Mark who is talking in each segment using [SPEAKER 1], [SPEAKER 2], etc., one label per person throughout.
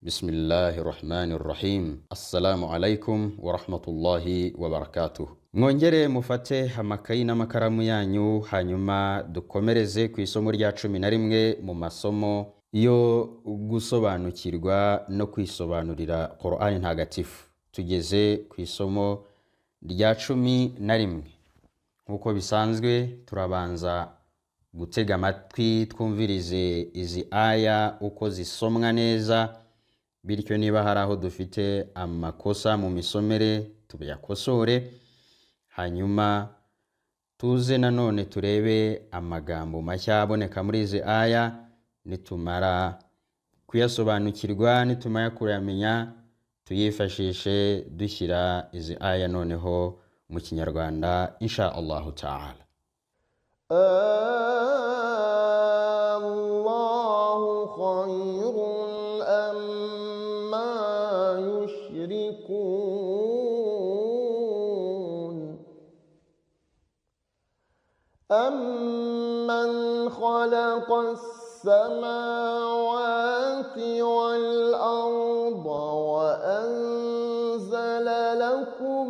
[SPEAKER 1] Bismillahirrahmanirrahim. Assalamu alaikum wa rahmatullahi wa barakatuh. Mwongere mufate amakayi n'amakaramu yanyu hanyuma dukomereze ku isomo rya 11 mu masomo yo gusobanukirwa no kwisobanurira Qur'ani ntagatifu. Tugeze ku isomo rya 11. Nkuko bisanzwe turabanza gutega amatwi twumvirize izi aya uko zisomwa neza, bityo niba hari aho dufite amakosa mu misomere tubiyakosore, hanyuma tuze nanone turebe amagambo mashya aboneka muri izi aya. Nitumara kuyasobanukirwa, nitumara kuyamenya, tuyifashishe dushyira izi aya noneho mu Kinyarwanda insha Allah ta'ala.
[SPEAKER 2] Allahu khayrun amma yushrikun. Amman khalaqa as-samawati wal arda wa anzala lakum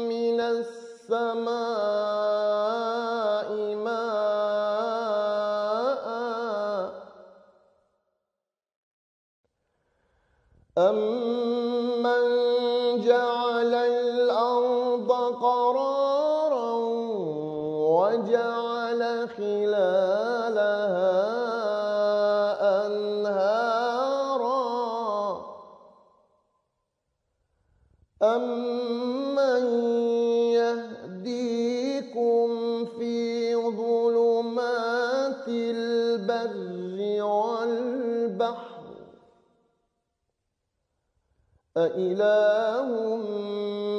[SPEAKER 2] minas samaa'i ma'an. Amman ja'ala al-arda qararan wa ja'ala khilalaha anhara. Amman yahdikum fi dhulumatil barri wal bahri. أإله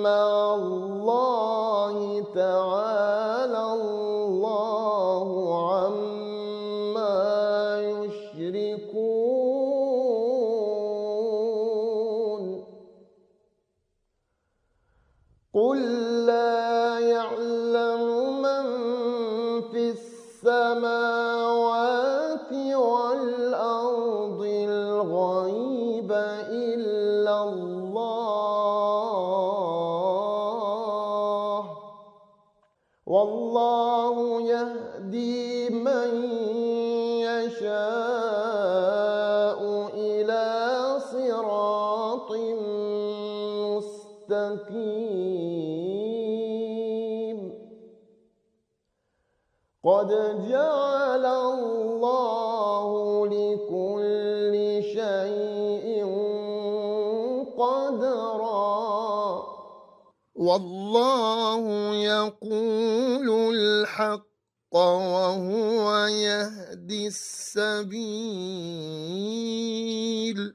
[SPEAKER 2] مع الله تعالى الله عما يشركون. قل لا يعلم من في السماوات والأرض الغيب إلا الله، والله يهدي من يشاء إلى صراط مستقيم. قد جعل الله لكل شيء قدرا، والله يقول الحق وهو يهدي السبيل.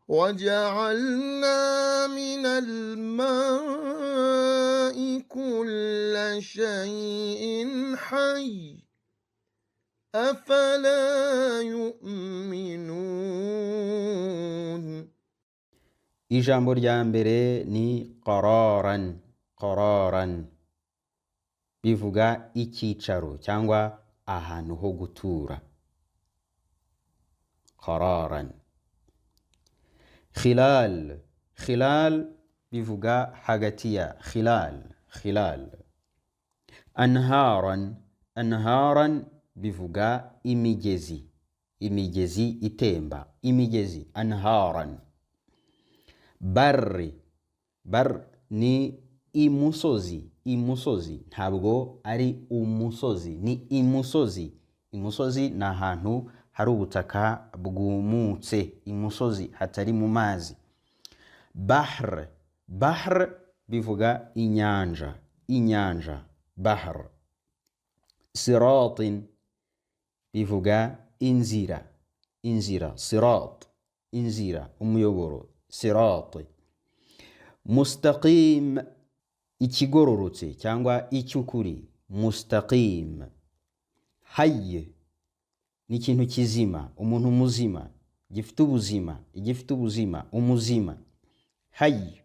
[SPEAKER 2] وجعلنا من الماء كل شيء حي أفلا يؤمنون.
[SPEAKER 1] Ijambo rya mbere ni qararan. Qararan bivuga icyicaro cyangwa ahantu ho gutura. Qararan. Khilal. Khilal bivuga hagati ya. Khilal. Khilal. Anharan. Anharan bivuga imigezi. Imigezi itemba. Imigezi. Anharan. Barri. Bar ni imusozi. Imusozi ntabwo ari umusozi, ni imusozi. Imusozi ni ahantu hari ubutaka bwumutse. Imusozi hatari mu mazi. Bahr. Bahr bivuga inyanja. Inyanja. Bahr. Siratin bivuga inzira. Inzira. Sirat. Inzira. Umuyoboro. Sirat. Mustaqim ikigororotse cyangwa icyukuri. Mustaqim. Hayy ni ikintu kizima, umuntu muzima, gifite ubuzima, igifite ubuzima, umuzima. Hayy.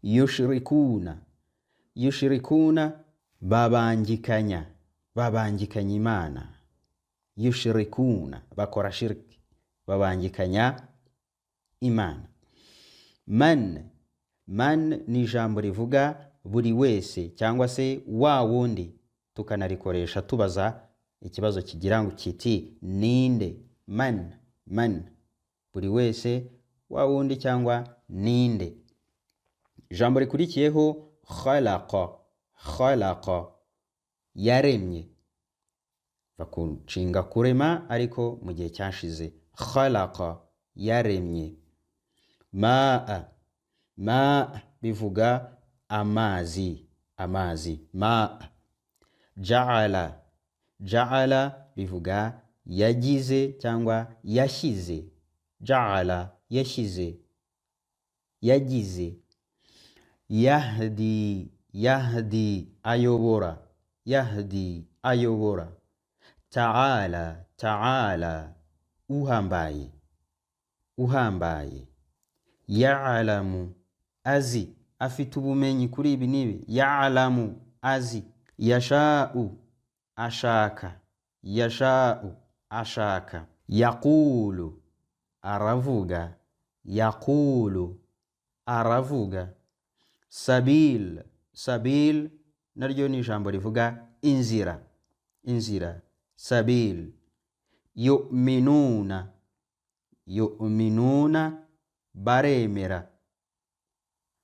[SPEAKER 1] Yushrikuna. Yushrikuna babangikanya Imana. Yushrikuna bakora shirki. babangikanya Imana. Man ni ijambo rivuga buri wese cyangwa se wa wundi, tukanarikoresha tubaza ikibazo kigira ngo kiti ninde. Man buri wese, wa wundi cyangwa ninde. Ijambo rikurikiyeho khalaqa yaremye, bakunshinga kurema ariko mu gihe cyashize. Khalaqa yaremye. Ma bivuga amazi. Ma. Ja'ala bivuga yagize cyangwa yashyize. Ja'ala yashyize, yagize. Yahdi ayobora. Ta'ala uhambaye. Ya'lamu azi, afite ubumenyi kuri ibi n'ibi. Ya'lamu azi. Yasha'u ashaka. Yaqulu aravuga. Sabil naryo ni ijambo rivuga inzira. Sabil. Yu'minuna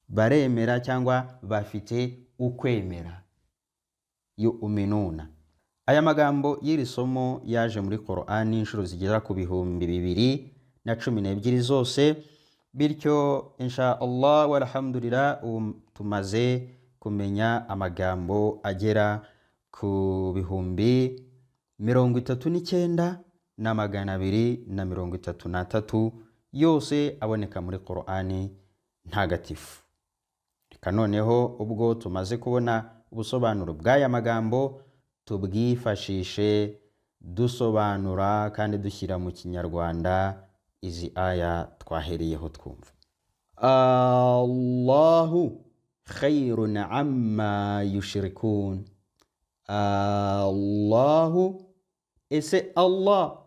[SPEAKER 1] baremera cyangwa bafite ukwemera. Yu'minuna. Aya magambo y'iri somo yaje muri Qur'ani inshuro zigera ku 2012 zose. Bityo insha Allah walhamdulillah tumaze kumenya amagambo agera ku 39,233 yose aboneka muri Qur'ani ntagatifu. Reka noneho ubwo tumaze kubona ubusobanuro bw'aya magambo, tubwifashishe dusobanura kandi dushyira mu Kinyarwanda izi aya twahereyeho twumva. Allahu khayrun amma yushrikun. Allahu, ese Allah,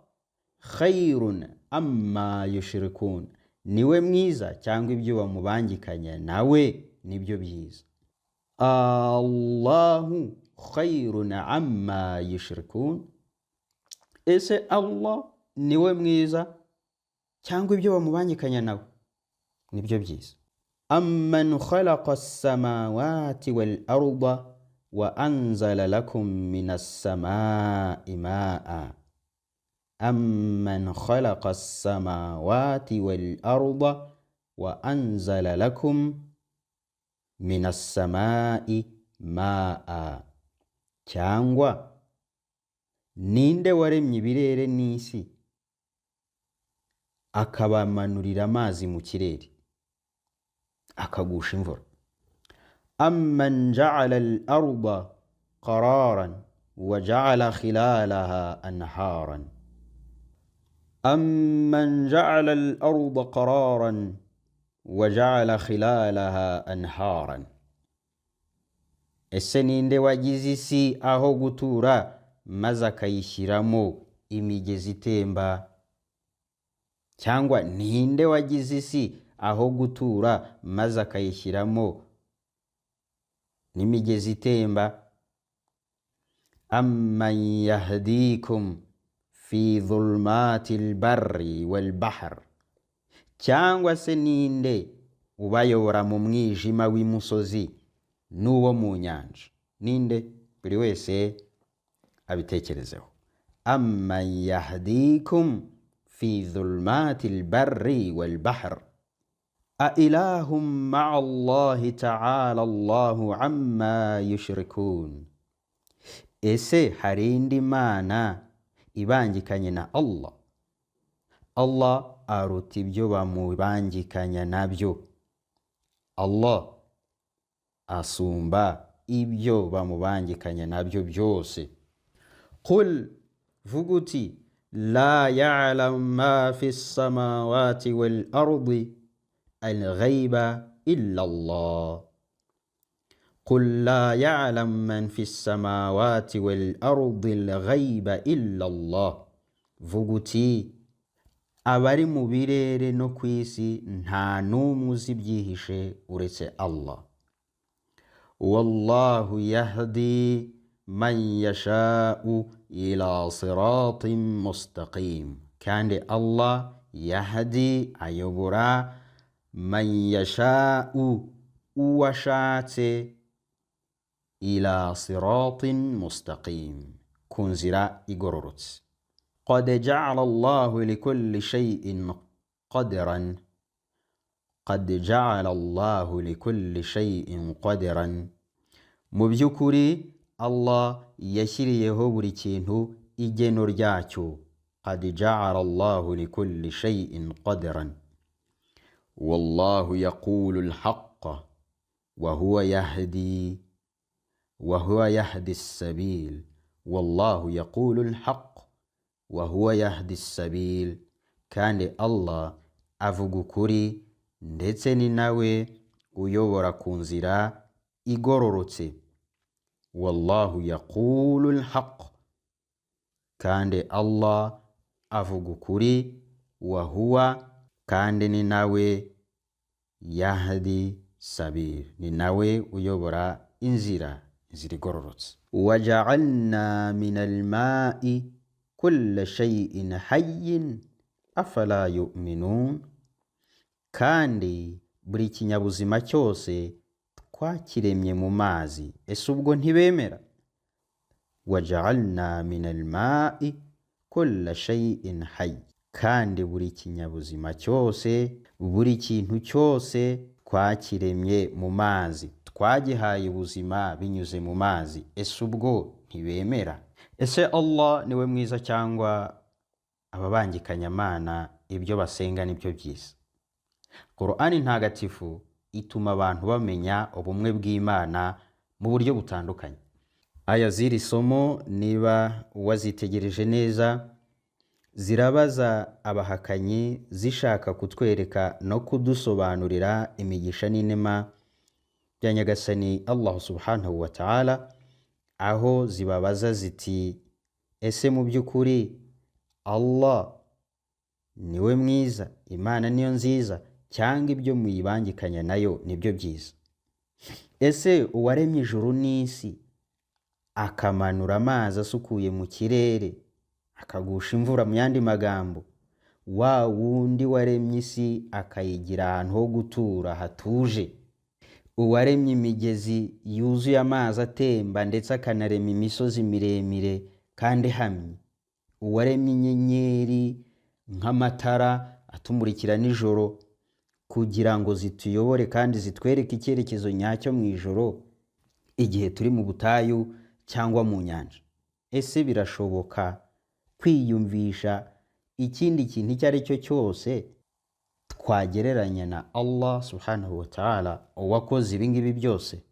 [SPEAKER 1] khayrun amma yushrikun, niwe mwiza cyangwa ibyo bamubangikanya nawe nibyo byiza. Allahu khayrun amma yushrikun, ese Allah niwe mwiza cyangwa ibyo bamubangikanya nawe nibyo byiza. Amman khalaqa as-samawati wal arda wa anzala lakum minas samai ma'a. Amman khalaqa as-samawati wal arda wa anzala lakum minas samai ma'a. Cyangwa ninde waremye ibirere n'isi akabamanurira amazi mu kirere akagusha imvura. Amman ja'ala al-arda qararan wa ja'ala khilalaha anharan. Amman ja'ala al-arda qararan wa ja'ala khilalaha anharan. Ese ninde wagize isi aho gutura maze akayishyiramo imigezi itemba? Cyangwa ninde wagize isi aho gutura maze akayishyiramo n'imigezi itemba? Amman yahdikum fi dhulmatil barri wal bahr. Cyangwa se ninde ubayobora mu mwijima w'imusozi n'uwo mu nyanja? Ninde? Buri wese abitekerezeho. Amman yahdikum fi dhulmatil barri wal bahr. Ailahum ma'a Allahi ta'ala Allahu amma yushrikun. Ese hari indi mana ibangikanye na Allah? Allah aruta ibyo bamubangikanya nabyo. Allah asumba ibyo bamubangikanya nabyo byose. Qul, vuguti, la ya'lam ma fi as-samawati wal ardi al-ghayba illa Allah. قل لا يعلم من في السماوات والأرض الغيب إلا الله. Vuguti, abari mu birere no ku isi nta n'umwe uzi ibyihishe uretse Allah. Wallahu yahdi man yasha'u ila siratin mustaqim. Kandi Allah yahdi ayobora man yasha'u uwashatse ila siratin mustaqim ku nzira igororotse. قد جعل الله لكل شيء قدرا قد جعل الله لكل شيء قدرا. mu by'ukuri Allah yashyiriyeho buri kintu igeno ryacyo. قد جعل الله لكل شيء قدرا. والله يقول الحق وهو يهدي السبيل. والله يقول الحق وهو يهدي السبيل. kandi Allah avuga ukuri ndetse ni nawe uyobora ku nzira igororotse. Wallahu yaqulu alhaq. kandi Allah avuga ukuri, wa huwa kandi ni nawe yahdi sabil, ni nawe uyobora inzira igororotse. Waja'alna min alma'i kulla shay'in hayyin afala yu'minun. kandi buri kinyabuzima cyose twakiremye mu mazi, ese ubwo ntibemera? Waja'alna min alma'i kulla shay'in hayy. kandi buri kinyabuzima cyose, buri kintu cyose twakiremye mu mazi, twagihaye ubuzima binyuze mu mazi, ese ubwo ntibemera? Ese Allah niwe mwiza cyangwa ababangikanyamana ibyo basenga nibyo byiza? Qur'ani ntagatifu ituma abantu bamenya ubumwe bw'Imana mu buryo butandukanye. Aya z'iri somo niba wazitegereje neza, zirabaza abahakanyi zishaka kutwereka no kudusobanurira imigisha n'inema bya Nyagasani Allah subhanahu wa ta'ala, aho zibabaza ziti ese mu by'ukuri Allah niwe mwiza, Imana niyo nziza, cyangwa ibyo muyibangikanya nayo nibyo byiza? Ese uwaremye ijuru n'isi akamanura amazi asukuye mu kirere akagusha imvura, mu yandi magambo wa wundi waremye isi akayigira ahantu ho gutura hatuje, uwaremye imigezi yuzuye amazi atemba ndetse akanarema imisozi miremire kandi ihamye, uwaremye inyenyeri nk'amatara atumurikira nijoro kugira ngo zituyobore kandi zitwereke icyerekezo nyacyo mu ijoro igihe turi mu butayu cyangwa mu nyanja. Ese birashoboka kwiyumvisha ikindi kintu icyo ari cyo cyose twagereranya na Allah subhanahu wa ta'ala uwakoze ibingibi byose?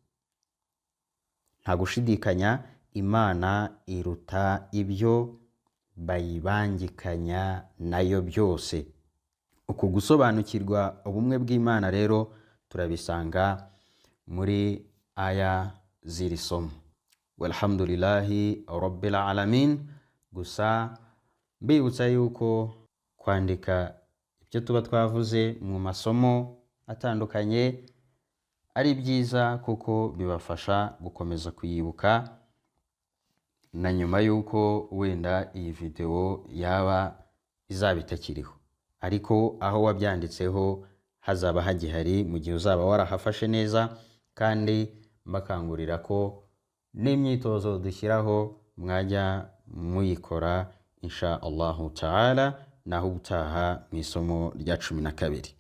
[SPEAKER 1] Nta gushidikanya Imana iruta ibyo bayibangikanya nayo byose. Uku gusobanukirwa ubumwe bw'Imana rero turabisanga muri aya z'iri somo. Walhamdulillahi rabbil alamin. Gusa mbibutsa yuko kwandika ibyo tuba twavuze mu masomo atandukanye ari byiza, kuko bibafasha gukomeza kuyibuka na nyuma yuko wenda iyi video yaba izaba itakiriho, ariko aho wabyanditseho hazaba hagihari mu gihe uzaba warahafashe neza. Kandi mbakangurira ko n'imyitozo dushyiraho mwajya muyikora insha Allahu ta'ala, naho ubutaha mu isomo rya 12.